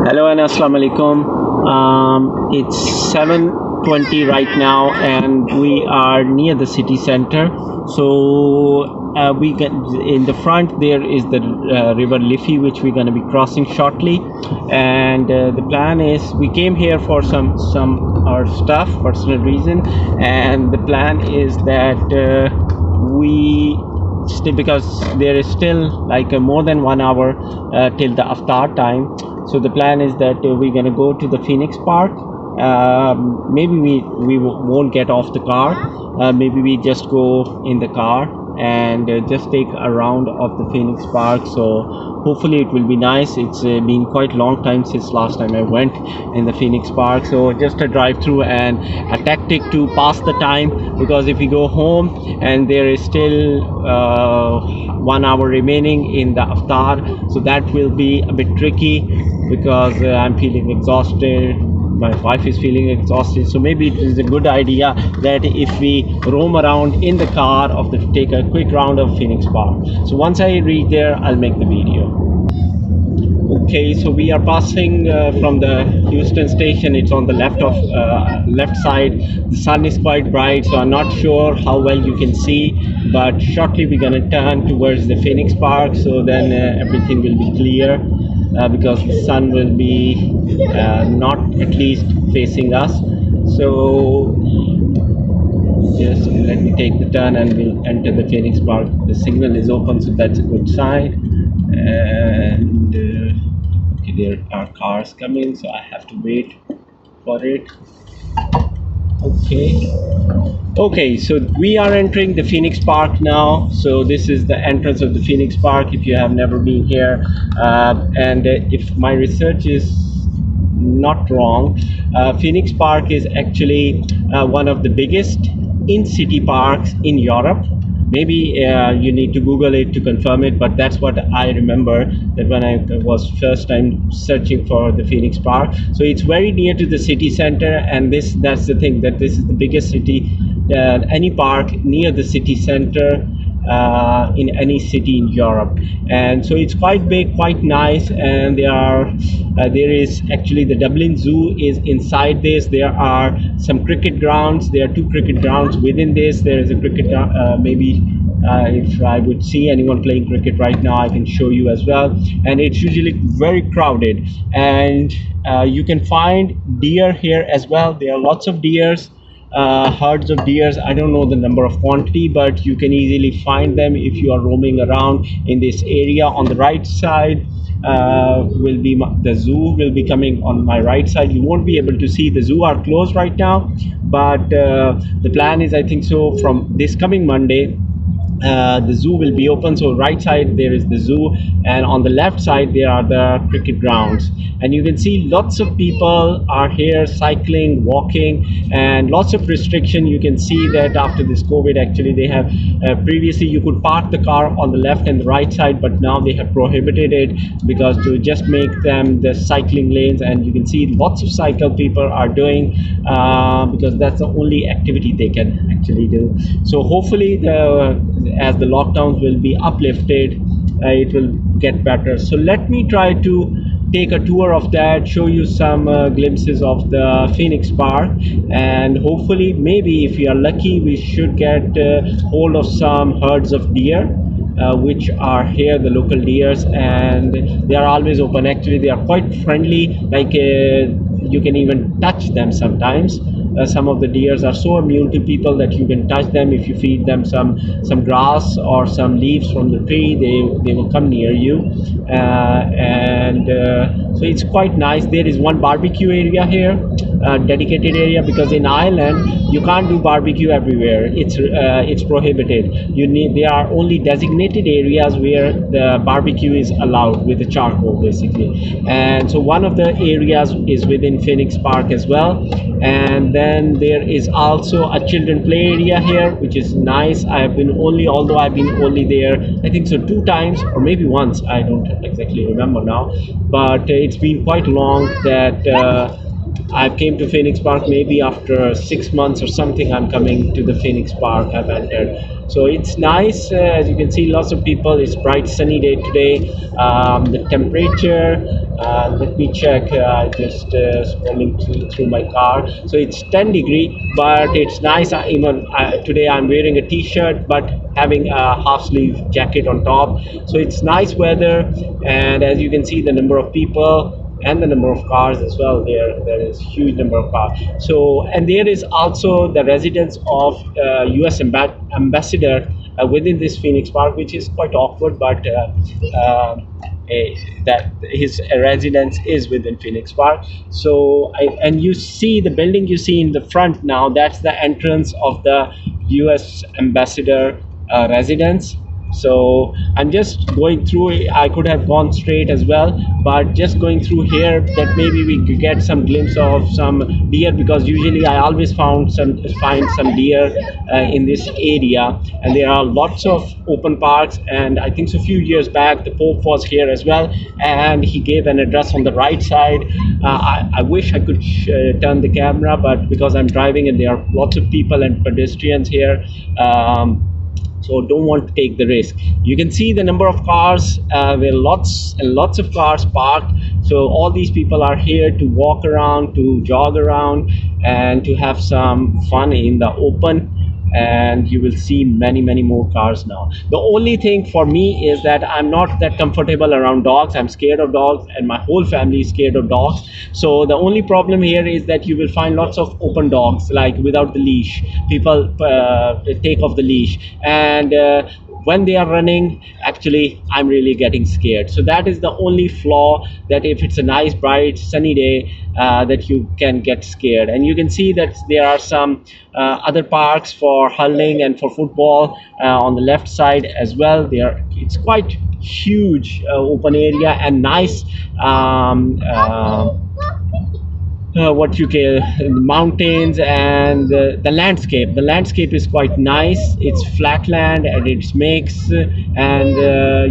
Hello and assalamu alaikum. It's 7:20 right now, and we are near the city center. So we get in the front. There is the river Liffey, which we're going to be crossing shortly. And the plan is we came here for some our stuff, personal reason, and the plan is that we still, because there is still like more than 1 hour till the iftar time. So the plan is that we're going to go to the Phoenix Park. Maybe we won't get off the car. Maybe we just go in the car and just take a round of the Phoenix Park. So hopefully it will be nice. It's been quite a long time since last time I went in the Phoenix Park. So just a drive through and a tactic to pass the time, because if we go home and there is still 1 hour remaining in the iftar, so that will be a bit tricky, because I'm feeling exhausted. My wife is feeling exhausted, so maybe it is a good idea that if we roam around in the car of take a quick round of Phoenix Park. So once I reach there, I'll make the video. Okay, so we are passing from the Houston station. It's on the left side. The sun is quite bright, so I'm not sure how well you can see, but shortly we're gonna turn towards the Phoenix Park, so then everything will be clear. Because the sun will be not at least facing us. So just let me take the turn and we'll enter the Phoenix Park. The signal is open, so that's a good sign. And okay, there are cars coming, so I have to wait for it. Okay, so we are entering the Phoenix Park now. So this is the entrance of the Phoenix Park, if you have never been here. And if my research is not wrong, Phoenix Park is actually one of the biggest in-city parks in Europe. Maybe you need to Google it to confirm it, but that's what I remember, that when I was first time searching for the Phoenix Park. So it's very near to the city center, and that's the thing, that this is the biggest city, any park near the city center in any city in Europe. And so it's quite big, quite nice, and there is actually the Dublin Zoo is inside this. There are some cricket grounds. There are 2 cricket grounds within this. There is a cricket maybe if I would see anyone playing cricket right now, I can show you as well. And it's usually very crowded, and you can find deer here as well. There are lots of deers, herds of deers. I don't know the number of quantity, but you can easily find them if you are roaming around in this area. On the right side will be the zoo will be coming on my right side. You won't be able to see, the zoo are closed right now, but the plan is, I think so, from this coming Monday the zoo will be open. So right side there is the zoo, and on the left side there are the cricket grounds. And you can see lots of people are here cycling, walking, and lots of restriction. You can see that after this COVID, actually they have previously you could park the car on the left and the right side, but now they have prohibited it, because to just make them the cycling lanes. And you can see lots of cycle people are doing, because that's the only activity they can actually do. So hopefully as the lockdowns will be uplifted, it will get better. So let me try to take a tour of that, show you some glimpses of the Phoenix Park, and hopefully, maybe if we are lucky, we should get hold of some herds of deer, which are here, the local deers, and they are always open. Actually, they are quite friendly, like you can even touch them sometimes. Some of the deers are so immune to people that you can touch them. If you feed them some grass or some leaves from the tree, they will come near you. So it's quite nice. There is one barbecue area here, dedicated area, because in Ireland you can't do barbecue everywhere. It's prohibited. There are only designated areas where the barbecue is allowed with the charcoal, basically. And so one of the areas is within Phoenix Park as well. And then there is also a children play area here, which is nice. Although I've been only there, I think so 2 times or maybe once, I don't exactly remember now, but it's been quite long that I came to Phoenix Park. Maybe after 6 months or something, I'm coming to the Phoenix Park. I've entered. So it's nice. As you can see, lots of people. It's bright sunny day today. The temperature, let me check, just scrolling through my car. So it's 10 degree, but it's nice. Even today I'm wearing a t-shirt but having a half sleeve jacket on top. So it's nice weather, and as you can see, the number of people and the number of cars as well, there is huge number of cars. So, and there is also the residence of US ambassador within this Phoenix Park, which is quite awkward, but that his residence is within Phoenix Park. So and you see the building you see in the front now, that's the entrance of the US ambassador residence. So I'm just going through it. I could have gone straight as well, but just going through here, that maybe we could get some glimpse of some deer, because usually I always find some deer in this area. And there are lots of open parks, and I think so a few years back the Pope was here as well, and he gave an address on the right side. I wish I could turn the camera, but because I'm driving and there are lots of people and pedestrians here, so don't want to take the risk. You can see the number of cars, where lots and lots of cars parked. So all these people are here to walk around, to jog around, and to have some fun in the open. And you will see many more cars now. The only thing for me is that I'm not that comfortable around dogs. I'm scared of dogs, and my whole family is scared of dogs. So the only problem here is that you will find lots of open dogs, like without the leash. People take off the leash, and when they are running, actually I'm really getting scared. So that is the only flaw, that if it's a nice bright sunny day, that you can get scared. And you can see that there are some other parks for hurling and for football on the left side as well. It's quite huge open area, and nice what you can, mountains, and the landscape. The landscape is quite nice. It's flat land and it's mixed, and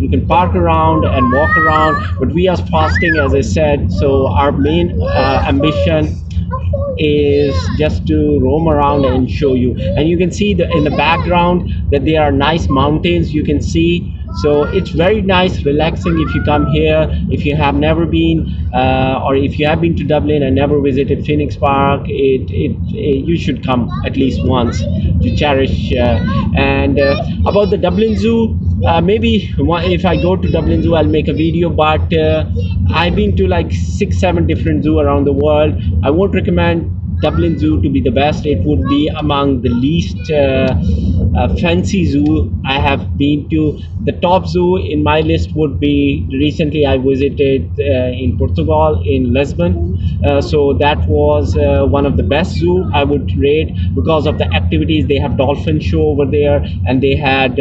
you can park around and walk around. But we are fasting, as I said, so our main ambition is just to roam around and show you. And you can see in the background that there are nice mountains you can see. So it's very nice, relaxing. If you come here, if you have never been, or if you have been to Dublin and never visited Phoenix Park, you should come at least once to cherish. And about the Dublin Zoo, maybe if I go to Dublin Zoo, I'll make a video. But I've been to like 6-7 different zoos around the world. I won't recommend Dublin Zoo to be the best. It would be among the least fancy zoo I have been to. The top zoo in my list would be, recently I visited in Portugal, in Lisbon. So that was one of the best zoo I would rate, because of the activities. They have dolphin show over there, and they had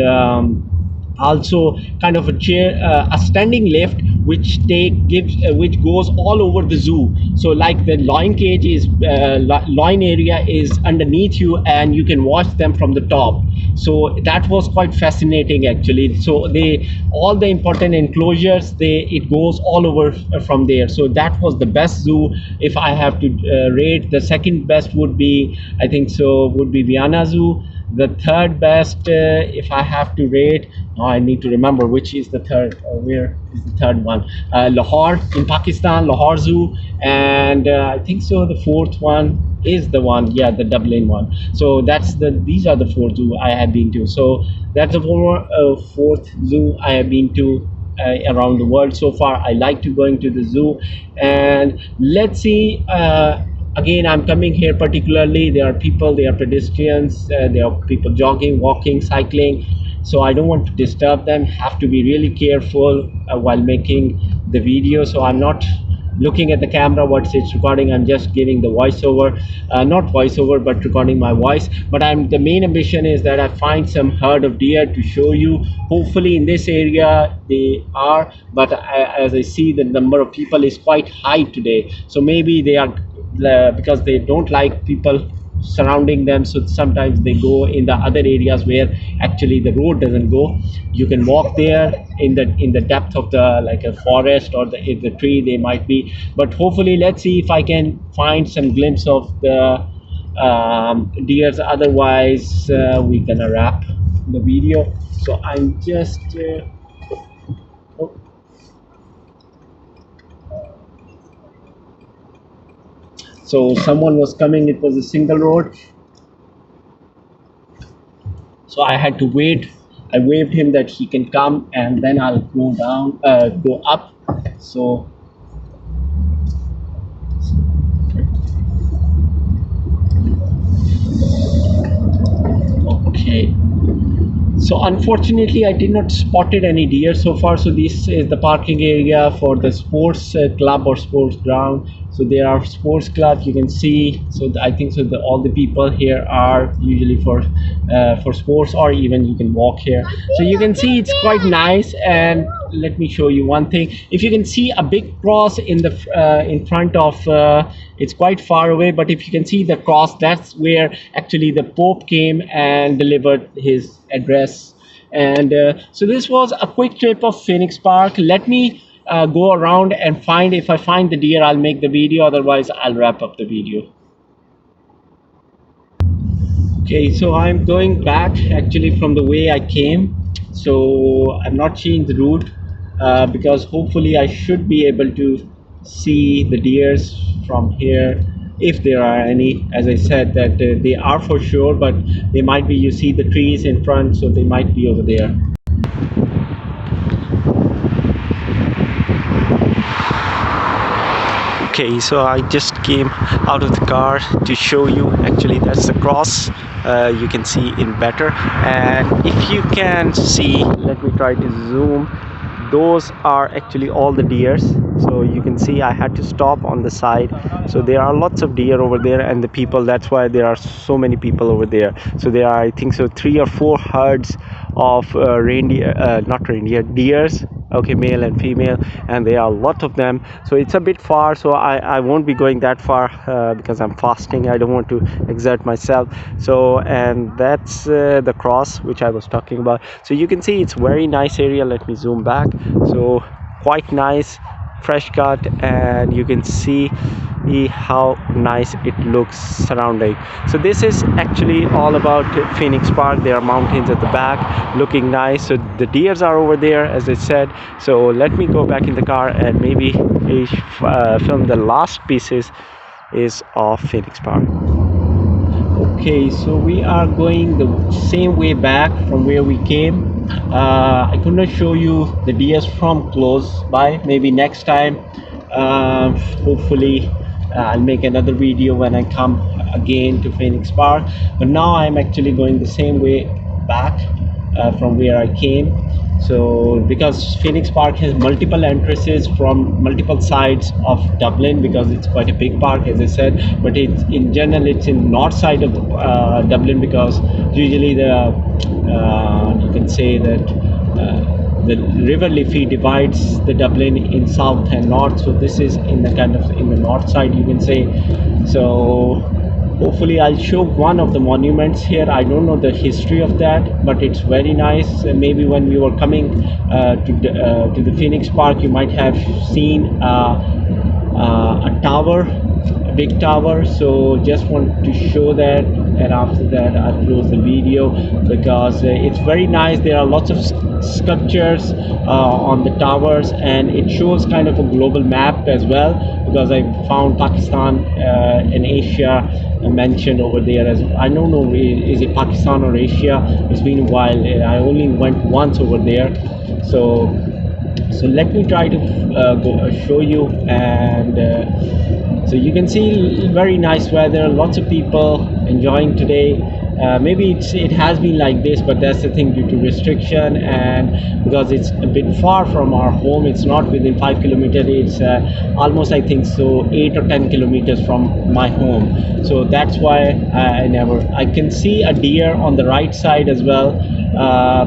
also kind of a standing lift which which goes all over the zoo. So like the lion cage is lion area is underneath you, and you can watch them from the top. So that was quite fascinating actually. So all the important enclosures, it goes all over from there. So that was the best zoo. If I have to rate, the second best would be, I think so, would be Vienna Zoo. The third best, if I have to rate, I need to remember which is the third. Where is the third one? Lahore in Pakistan, Lahore Zoo. And I think so the fourth one is the one, yeah, the Dublin one. So these are the four zoo I have been to. So that's the fourth zoo I have been to around the world so far. I like to going to the zoo. And let's see, again, I'm coming here particularly, there are people, there are pedestrians, there are people jogging, walking, cycling. So I don't want to disturb them. Have to be really careful while making the video. So I'm not looking at the camera what it's recording. I'm just giving the voiceover, not voiceover, but recording my voice. But the main ambition is that I find some herd of deer to show you. Hopefully in this area they are, but as I see, the number of people is quite high today. So maybe they are because they don't like people surrounding them, so sometimes they go in the other areas where actually the road doesn't go. You can walk there in the depth of the, like a forest or the tree they might be. But hopefully, let's see if I can find some glimpse of the deers. Otherwise we're gonna wrap the video. So I'm just oh, so someone was coming. It was a single road, so I had to wait. I waved him that he can come, and then I'll go down, go up. So okay. So unfortunately, I did not spotted any deer so far. So this is the parking area for the sports club or sports ground. So there are sports clubs. You can see. So I think so. All the people here are usually for sports, or even you can walk here. So you can see it's quite nice. And let me show you one thing. If you can see a big cross in front of. It's quite far away, but if you can see the cross, that's where actually the Pope came and delivered his address. And so this was a quick trip of Phoenix Park. Let me go around and find, if I find the deer, I'll make the video. Otherwise, I'll wrap up the video. Okay, so I'm going back actually from the way I came. So I'm not changing the route because hopefully I should be able to see the deers from here if there are any. As I said, that they are for sure, but they might be, you see the trees in front, so they might be over there. Okay, so I just came out of the car to show you. Actually, that's the cross. You can see in better, and if you can see, let me try to zoom. Those are actually all the deers. So you can see I had to stop on the side. So there are lots of deer over there, and the people, that's why there are so many people over there. So there are, I think so, 3 or 4 herds of deers, okay, male and female, and there are a lot of them. So it's a bit far, so I won't be going that far because I'm fasting. I don't want to exert myself. So, and that's the cross which I was talking about. So you can see it's very nice area. Let me zoom back. So quite nice, fresh cut, and you can see how nice it looks surrounding. So this is actually all about Phoenix Park. There are mountains at the back looking nice. So the deers are over there, as I said. So let me go back in the car and maybe film the last pieces is of Phoenix Park. Okay, so we are going the same way back from where we came. I could not show you the deers from close by. Maybe next time. Hopefully, I'll make another video when I come again to Phoenix Park. But now I'm actually going the same way back from where I came. So because Phoenix Park has multiple entrances from multiple sides of Dublin, because it's quite a big park, as I said, but it's in general it's in north side of Dublin, because usually the you can say that the river Liffey divides the Dublin in south and north. So this is in the kind of in the north side, you can say. So hopefully I'll show one of the monuments here. I don't know the history of that, but it's very nice. Maybe when we were coming to the Phoenix Park, you might have seen a tower, a big tower. So just want to show that, and after that I'll close the video, because it's very nice. There are lots of sculptures on the towers, and it shows kind of a global map as well, because I found Pakistan and Asia mentioned over there as well. I don't know, is it Pakistan or Asia? It's been a while. I only went once over there. So let me try to show you. And so you can see very nice weather, lots of people enjoying today. Maybe it has been like this, but that's the thing, due to restriction, and because it's a bit far from our home. It's not within 5 kilometers. It's almost, I think so, 8 or 10 kilometers from my home. So that's why I can see a deer on the right side as well,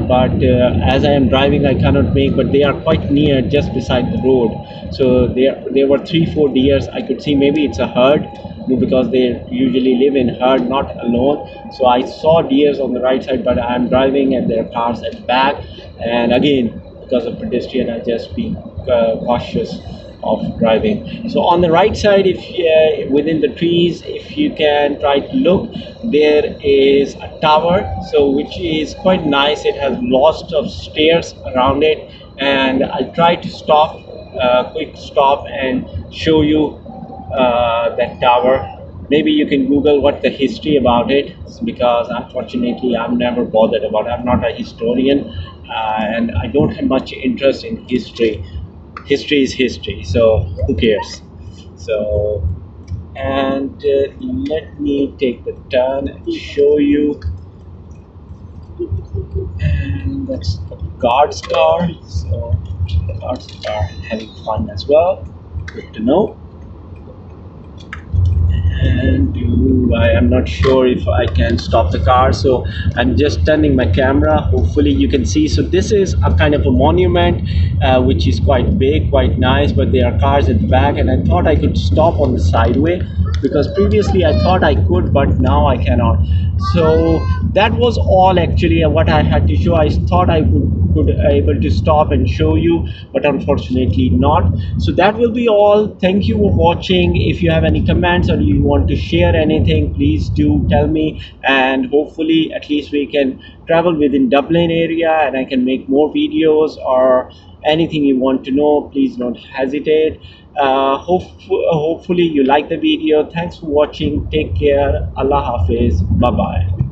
but as I am driving I cannot make, but they are quite near, just beside the road. So there were 3-4 deers I could see. Maybe it's a herd, because they usually live in herd, not alone. So I saw deers on the right side, but I'm driving and there are cars at the back, and again, because of pedestrian, I just be cautious. of driving. So on the right side, if within the trees, if you can try to look, there is a tower, so which is quite nice. It has lots of stairs around it, and I'll try to stop, quick stop, and show you that tower. Maybe you can Google what the history about it, because unfortunately I'm never bothered about it. I'm not a historian, and I don't have much interest in history. History is history, so who cares? So, and let me take the turn and show you. And that's the guard's car. So the guards are having fun as well. Good to know. And I am not sure if I can stop the car, so I'm just turning my camera. Hopefully you can see. So this is a kind of a monument, which is quite big, quite nice, but there are cars at the back, and I thought I could stop on the sideway, because previously I thought I could, but now I cannot. So that was all actually what I had to show. I thought I could able to stop and show you, but unfortunately not. So that will be all. Thank you for watching. If you have any comments or you want to share anything, please do tell me, and hopefully at least we can travel within Dublin area, and I can make more videos, or anything you want to know, please don't hesitate. Hopefully you like the video. Thanks for watching. Take care. Allah Hafiz. Bye bye.